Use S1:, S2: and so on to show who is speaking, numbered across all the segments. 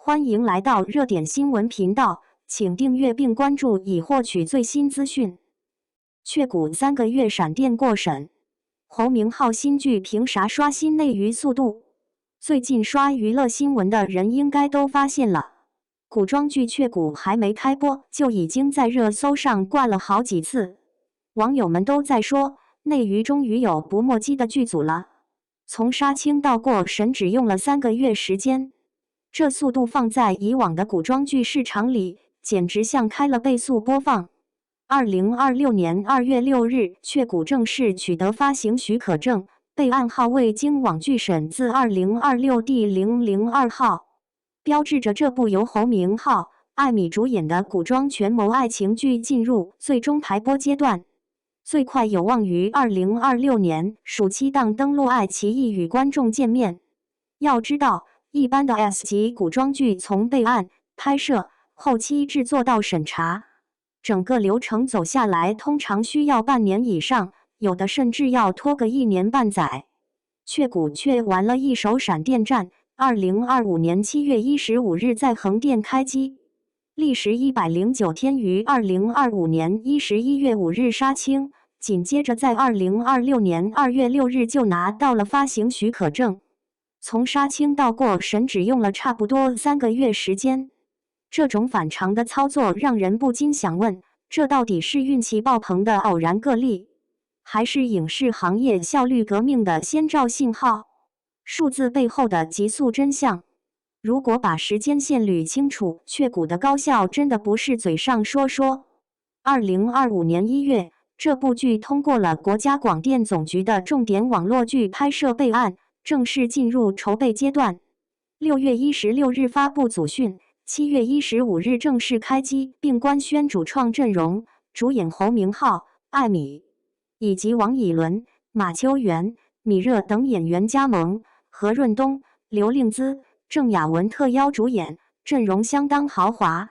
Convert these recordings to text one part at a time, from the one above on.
S1: 欢迎来到热点新闻频道，请订阅并关注以获取最新资讯。雀谷3个月闪电过审，侯明昊新剧凭啥刷新内娱速度？最近刷娱乐新闻的人应该都发现了，古装剧《雀谷》还没开播就已经在热搜上挂了好几次。网友们都在说，内娱终于有不墨迹的剧组了。从杀青到过审只用了3个月时间，这速度放在以往的古装剧市场里，简直像开了倍速播放。2026年2月6日，《雀谷》正式取得发行许可证，备案号未经网剧审自2026第002号，标志着这部由侯明昊、艾米主演的古装权谋爱情剧进入最终排播阶段，最快有望于2026年暑期档登陆爱奇艺与观众见面。要知道，一般的 S 级古装剧从备案、拍摄、后期制作到审查，整个流程走下来通常需要半年以上，有的甚至要拖个1年半载。雀谷却玩了一手闪电战，2025年7月15日在横店开机，历时109天于2025年11月5日杀青，紧接着在2026年2月6日就拿到了发行许可证。从杀青到过审只用了差不多3个月时间，这种反常的操作让人不禁想问，这到底是运气爆棚的偶然个例，还是影视行业效率革命的先兆信号？数字背后的急速真相，如果把时间线捋清楚，雀谷的高效真的不是嘴上说说。2025年1月，这部剧通过了国家广电总局的重点网络剧拍摄备案，正式进入筹备阶段。6月16日发布组讯，7月15日正式开机，并官宣主创阵容，主演侯明昊、艾米以及王以伦、马秋元、米热等演员加盟，何润东、刘令姿、郑雅文特邀主演，阵容相当豪华。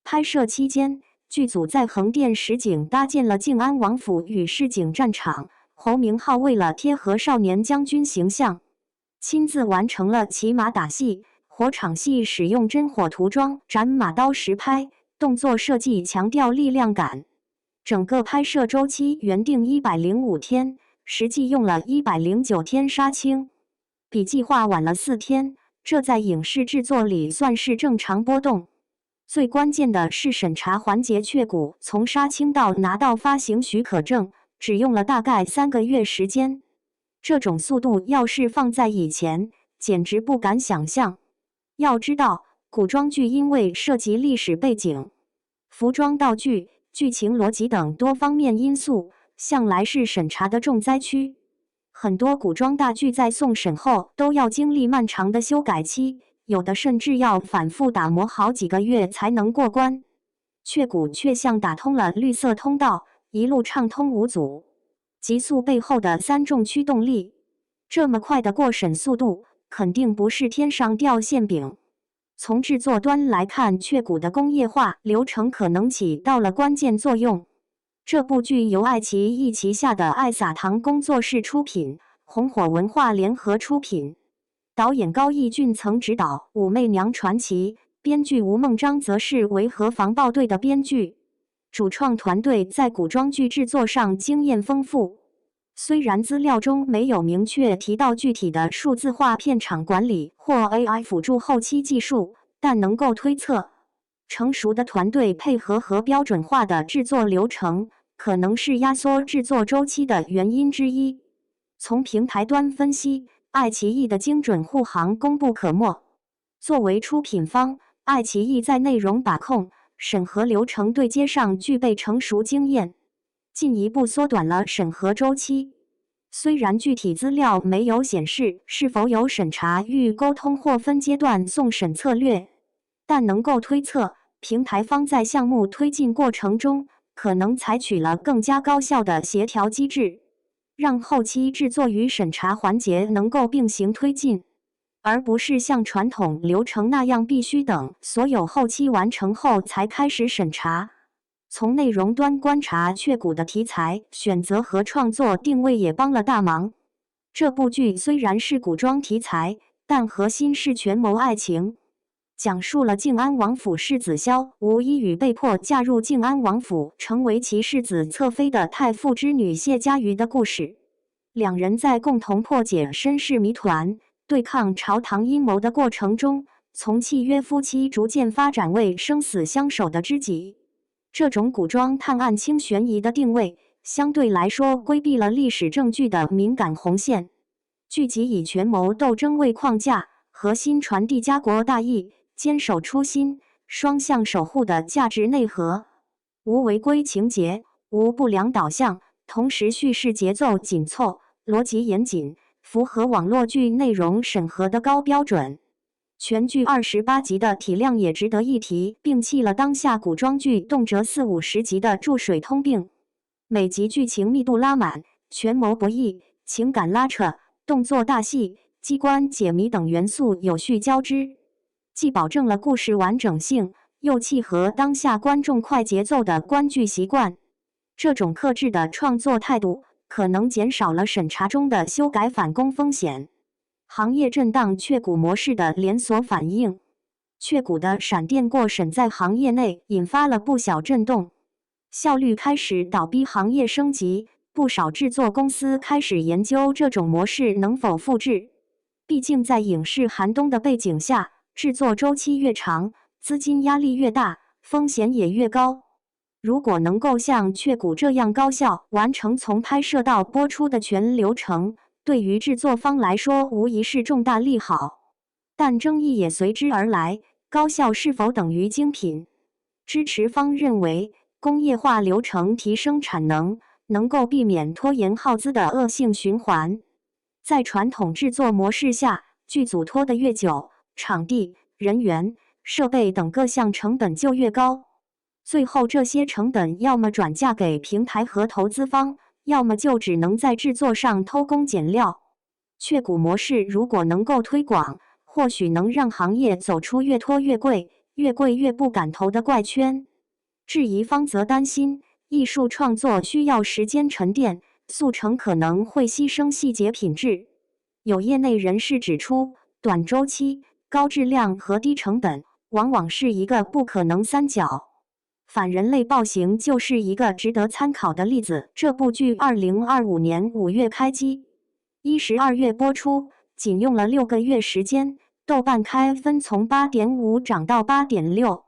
S1: 拍摄期间，剧组在横店实景搭建了静安王府与市井战场，侯明昊为了贴合少年将军形象，亲自完成了骑马打戏，火场戏使用真火涂装，斩马刀实拍，动作设计强调力量感。整个拍摄周期原定105天，实际用了109天杀青，比计划晚了4天，这在影视制作里算是正常波动。最关键的是审查环节，雀谷从杀青到拿到发行许可证，只用了大概3个月时间。这种速度要是放在以前，简直不敢想象。要知道，古装剧因为涉及历史背景、服装道具、剧情逻辑等多方面因素，向来是审查的重灾区。很多古装大剧在送审后都要经历漫长的修改期，有的甚至要反复打磨好几个月才能过关。雀谷却像打通了绿色通道，一路畅通无阻。极速背后的3重驱动力，这么快的过审速度，肯定不是天上掉馅饼。从制作端来看，雀谷的工业化流程可能起到了关键作用。这部剧由爱奇艺旗下的爱撒糖工作室出品，红火文化联合出品，导演高义俊曾执导《武媚娘传奇》，编剧吴孟章则是维和防暴队的编剧。主创团队在古装剧制作上经验丰富，虽然资料中没有明确提到具体的数字化片场管理或 AI 辅助后期技术，但能够推测，成熟的团队配合和标准化的制作流程，可能是压缩制作周期的原因之一。从平台端分析，爱奇艺的精准护航功不可没。作为出品方，爱奇艺在内容把控、审核流程对接上具备成熟经验，进一步缩短了审核周期。虽然具体资料没有显示是否有审查预沟通或分阶段送审策略，但能够推测，平台方在项目推进过程中可能采取了更加高效的协调机制，让后期制作与审查环节能够并行推进，而不是像传统流程那样必须等所有后期完成后才开始审查。从内容端观察，雀谷的题材选择和创作定位也帮了大忙。这部剧虽然是古装题材，但核心是权谋爱情。讲述了靖安王府世子萧无一与被迫嫁入靖安王府，成为其世子侧妃的太傅之女谢家瑜的故事。两人在共同破解身世谜团、对抗朝堂阴谋的过程中，从契约夫妻逐渐发展为生死相守的知己。这种古装探案轻悬疑的定位，相对来说规避了历史证据的敏感红线。剧集以权谋斗争为框架，核心传递家国大义、坚守初心、双向守护的价值内核，无违规情节，无不良导向，同时叙事节奏紧凑，逻辑严谨，符合网络剧内容审核的高标准。全剧28集的体量也值得一提，摒弃了当下古装剧动辄40-50集的注水通病。每集剧情密度拉满，权谋博弈、情感拉扯、动作大戏、机关解谜等元素有序交织，既保证了故事完整性，又契合当下观众快节奏的观剧习惯。这种克制的创作态度，可能减少了审查中的修改返工风险。行业震荡雀谷模式的连锁反应，雀谷的闪电过审在行业内引发了不小震动，效率开始倒逼行业升级，不少制作公司开始研究这种模式能否复制。毕竟在影视寒冬的背景下，制作周期越长，资金压力越大，风险也越高。如果能够像雀谷这样高效完成从拍摄到播出的全流程，对于制作方来说无疑是重大利好。但争议也随之而来，高效是否等于精品？支持方认为，工业化流程提升产能，能够避免拖延耗资的恶性循环。在传统制作模式下，剧组拖得越久，场地、人员、设备等各项成本就越高。最后这些成本要么转嫁给平台和投资方，要么就只能在制作上偷工减料。雀谷模式如果能够推广，或许能让行业走出越拖越贵、越贵越不敢投的怪圈。质疑方则担心，艺术创作需要时间沉淀，速成可能会牺牲细节品质。有业内人士指出，短周期、高质量和低成本往往是一个不可能三角。反人类暴行就是一个值得参考的例子。这部剧2025年5月开机，12月播出，仅用了6个月时间，豆瓣开分从8.5涨到8.6，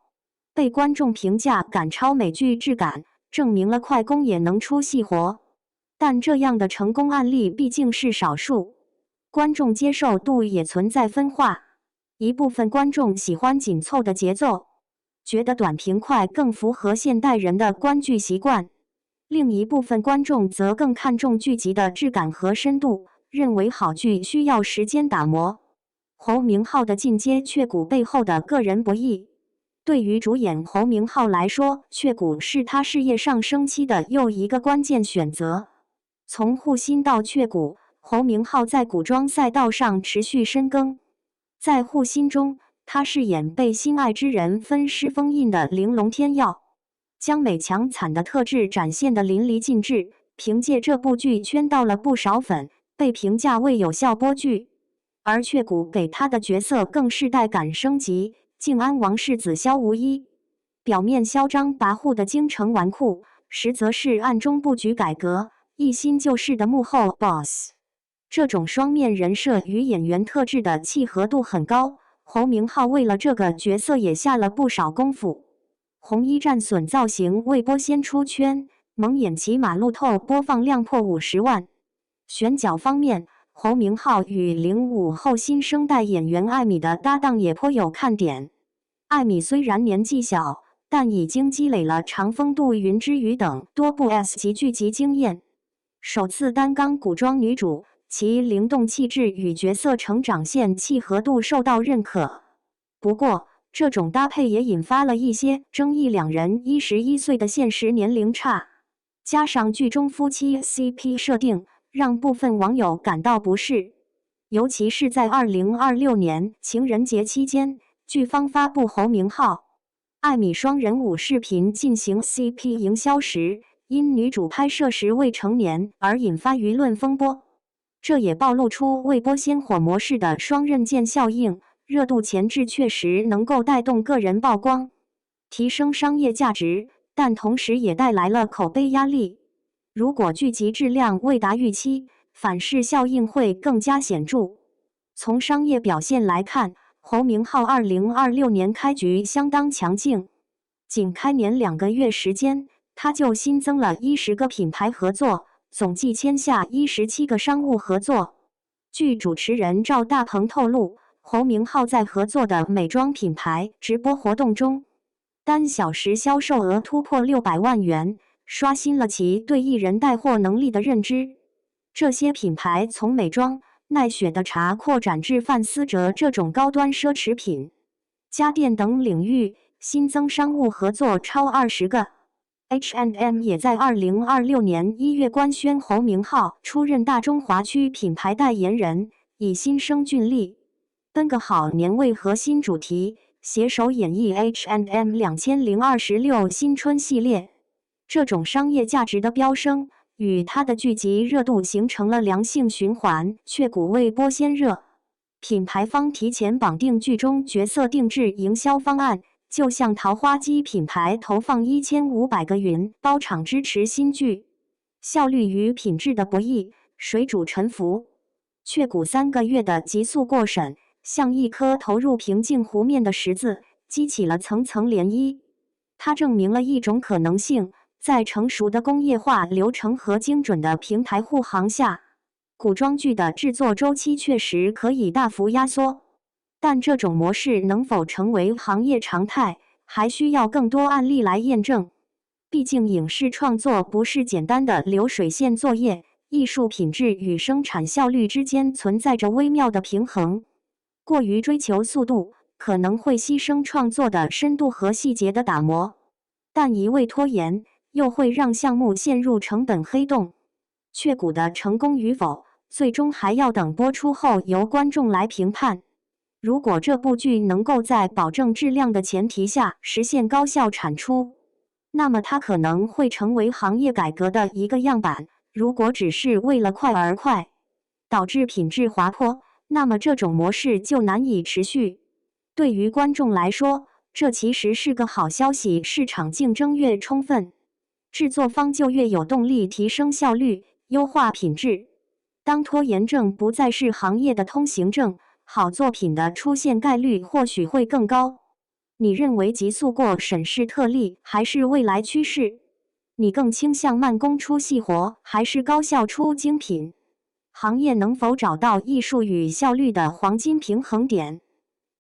S1: 被观众评价赶超美剧质感，证明了快攻也能出细活。但这样的成功案例毕竟是少数，观众接受度也存在分化。一部分观众喜欢紧凑的节奏，觉得短平快更符合现代人的观剧习惯；另一部分观众则更看重剧集的质感和深度，认为好剧需要时间打磨。侯明昊的进阶雀谷背后的个人博弈，对于主演侯明昊来说，雀谷是他事业上升期的又一个关键选择。从护心到雀谷，侯明昊在古装赛道上持续深耕。在护心中，他饰演被心爱之人分尸封印的玲珑天药，将美强惨的特质展现得淋漓尽致。凭借这部剧圈到了不少粉，被评价为有效播剧。而雀谷给他的角色更是带感升级，靖安王世子萧无一，表面嚣张跋扈的京城纨绔，实则是暗中布局改革、一心救世的幕后 boss。这种双面人设与演员特质的契合度很高，侯明昊为了这个角色也下了不少功夫。红衣战损造型为波仙出圈，蒙眼骑马路透播放量破50万。选角方面，侯明昊与05后新生代演员艾米的搭档也颇有看点。艾米虽然年纪小，但已经积累了《长风渡云之羽》等多部 S 级剧集经验，首次担纲古装女主，其灵动气质与角色成长线契合度受到认可。不过，这种搭配也引发了一些争议，两人11岁的现实年龄差，加上剧中夫妻 CP 设定，让部分网友感到不适。尤其是在2026年情人节期间，剧方发布侯明昊、艾米双人舞视频进行 CP 营销时，因女主拍摄时未成年而引发舆论风波。这也暴露出未播先火模式的双刃剑效应，热度前置确实能够带动个人曝光，提升商业价值，但同时也带来了口碑压力。如果剧集质量未达预期，反噬效应会更加显著。从商业表现来看，侯明昊2026年开局相当强劲，仅开年2个月时间，他就新增了10个品牌合作，总计签下17个商务合作。据主持人赵大鹏透露，侯明昊在合作的美妆品牌直播活动中，单小时销售额突破600万元，刷新了其对艺人带货能力的认知。这些品牌从美妆、奈雪的茶扩展至范思哲这种高端奢侈品、家电等领域，新增商务合作超20个。H&M 也在2026年1月官宣侯明昊出任大中华区品牌代言人，以新生俊丽、奔个好年为核心主题，携手演绎 H&M 2026新春系列。这种商业价值的飙升，与它的剧集热度形成了良性循环，却谷未播先热。品牌方提前绑定剧中角色定制营销方案，就像桃花姬品牌投放1500个云包场支持新剧。效率与品质的博弈，水煮沉浮。雀谷3个月的急速过审，像一颗投入平静湖面的石子，激起了层层涟漪。它证明了一种可能性，在成熟的工业化流程和精准的平台护航下，古装剧的制作周期确实可以大幅压缩。但这种模式能否成为行业常态，还需要更多案例来验证。毕竟影视创作不是简单的流水线作业，艺术品质与生产效率之间存在着微妙的平衡。过于追求速度，可能会牺牲创作的深度和细节的打磨，但一味拖延，又会让项目陷入成本黑洞。雀谷的成功与否，最终还要等播出后由观众来评判。如果这部剧能够在保证质量的前提下实现高效产出，那么它可能会成为行业改革的一个样板。如果只是为了快而快，导致品质滑坡，那么这种模式就难以持续。对于观众来说，这其实是个好消息，市场竞争越充分，制作方就越有动力提升效率，优化品质。当拖延症不再是行业的通行证，好作品的出现概率或许会更高。你认为急速过审是特例还是未来趋势？你更倾向慢工出细活还是高效出精品？行业能否找到艺术与效率的黄金平衡点？